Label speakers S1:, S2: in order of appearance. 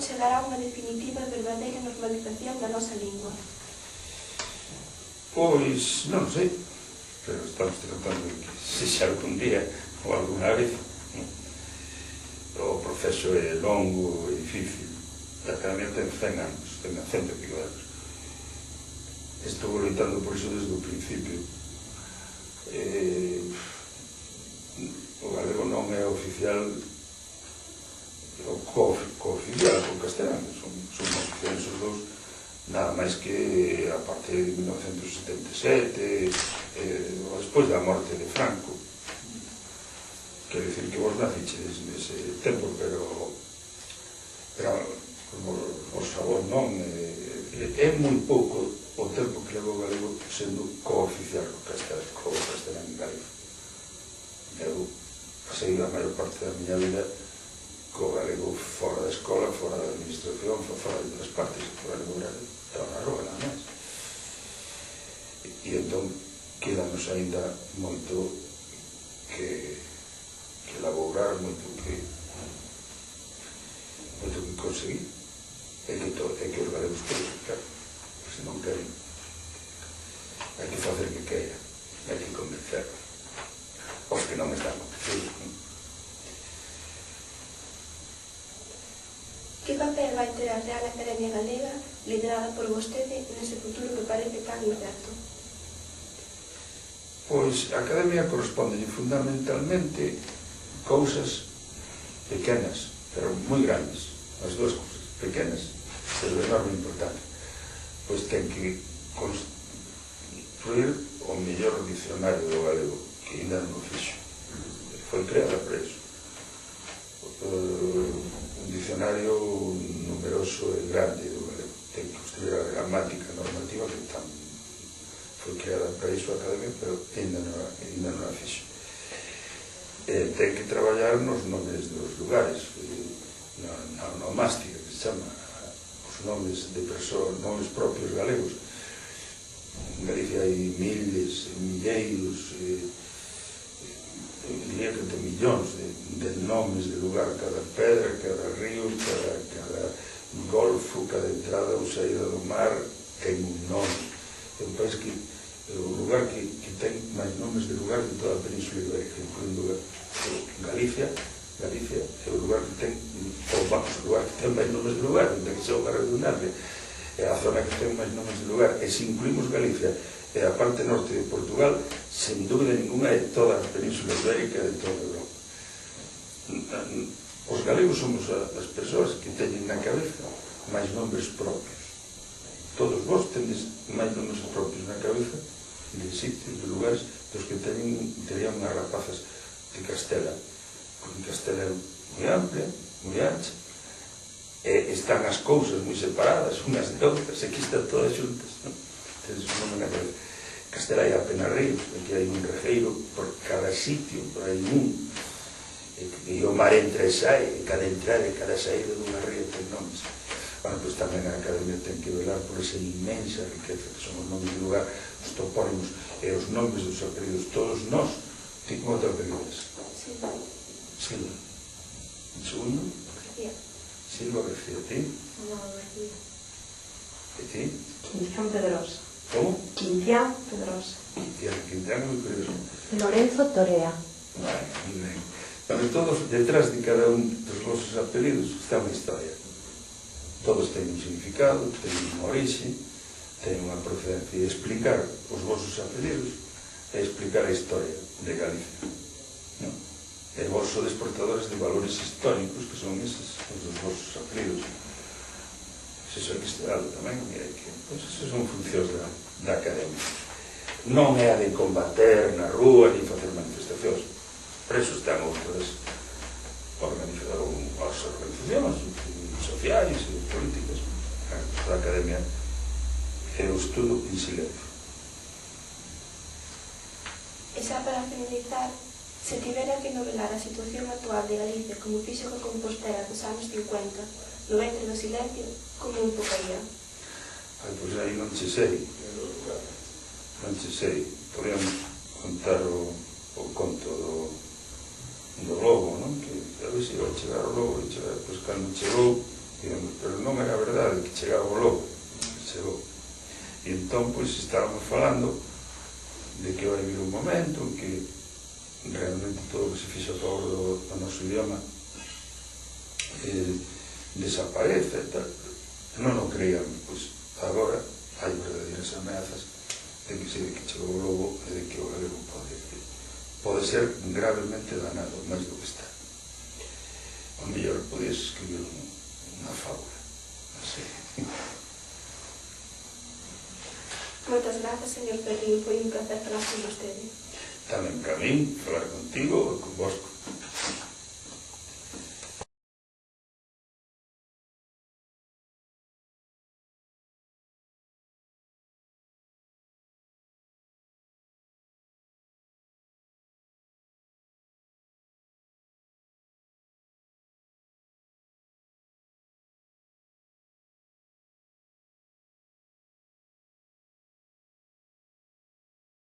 S1: chegará unha definitiva e verdadeira normalización da nosa lingua?
S2: Pois, non sei, pero estamos tratando de que se xa algún día ou alguna vez. O proceso é longo e difícil. A Academia ten 100 anos, ten 100 e pico anos. Estou loitando por iso desde o principio. O galego non é oficial, o cooficial con castelán, son oficiales os dous, nada máis que a partir de 1977, despois da morte de Franco. Quero dicir que vos naciches nese tempo, pero por favor non, é moi pouco o tempo que levou o galego sendo cooficial co castelán en galego. Eu pasei a maior parte da miña vida co galego fora da escola, fora da administración, fora de outras partes, o galego era na rúa, nada máis. E entón quedanos aínda moito que elaborar, moito que conseguir, é que os galegos queren, claro, se non queren, hai que facer que queiran, hai que convencer os que non están convencidos.
S1: Que papel vai ter a Real Academia Galega liderada por vostede nese futuro que parece tan incerto?
S2: Pois a Academia corresponde fundamentalmente cousas pequenas, pero moi grandes, as dúas cousas, pequenas, pero de enorme importancia. Pois ten que construir o mellor dicionario do galego, que ainda non o fixo. Foi creada para iso. Un dicionario numeroso e grande do galego. Ten que construir a gramática normativa que foi creada para iso a Academia, pero ainda non a fixo. Ten que traballar nos nomes dos lugares, na onomástica, que se chama, os nomes de persoas, nomes propios galegos. En Galicia hai miles, milleiros, diría que de millóns de nomes de lugar, cada pedra, cada río, cada golfo, cada entrada ou saída do mar ten un nome. É un país que o lugar que ten máis nomes de lugar de toda a Península Ibérica, incluindo Galicia é o lugar que ten, ou vamos, o lugar que ten máis nomes de lugar, onde que sea unha redundancia, é a zona que ten máis nomes de lugar, e se incluímos Galicia e a parte norte de Portugal, sen dúbida ninguna é toda a Península Ibérica de toda a Europa. Os galegos somos as persoas que teñen na cabeza máis nomes propios. Todos vos tendes máis nomes propios na cabeza de sitios, de lugares dos que terían unhas rapazas de Castela, porque Castela é moi amplia, moi ancha, e están as cousas moi separadas unhas de outras, e aquí están todas xuntas, non? Tedes un nome na cabeza. Castela hai apenas ríos, aquí hai un regueiro por cada sitio, por aí e o mar entra e sai, e cada entrada e cada saída dunha río ten nomes. Bueno, pois tamén a Academia ten que velar por esa inmensa riqueza que son os nomes de lugar, os topónimos e os nomes dos apelidos. Todos nós, ti como te apelidas?
S1: Silva.
S2: Silva. En segundo?
S1: García.
S2: Silva García. Ti?
S1: No, García.
S2: E ti?
S3: Quincián Pedrosa.
S2: Como?
S3: Quincián Pedrosa.
S2: Quintana é moi curioso.
S3: Lorenzo Torea.
S2: Vale, moi ben. Pero todos, detrás de cada un dos vosos apelidos está unha historia. Todos teñen un significado, teñen unha orixe, teñen unha procedencia. E explicar os vosos apelidos é explicar a historia de Galicia. E vos sodes portadores de valores históricos que son eses, os dos vosos apelidos. Se son estudados tamén, pois esas son funcións da Academia. Non é a de combater na rúa ni facer manifestacións. Por eso están outras organizacións sociais e políticas. A Academia é o estudo en silencio.
S1: E xa para finalizar, se tivera que novelar a situación actual de Galicia como fixo con Compostela dos anos 50, no ventre do silencio, como enfocaría?
S2: Pois aí non che sei. Podíamos contar o conto do lobo, non? Que a veces iba a chegar o lobo, pois cando chegou, digamos, pois estábamos falando de que vai vir un momento en que realmente todo o que se fixo a favor do noso idioma desaparece e tal. Non o creíamos, pois agora hai verdadeiras ameazas de que chegou o lobo e de que o galego pode ser gravemente danado, máis do que está. O mellor podías escribir unha fábula, así.
S1: Moitas grazas, señor Perrín, foi un placer falar con vostede.
S2: Tamén para min, falar contigo e con vos,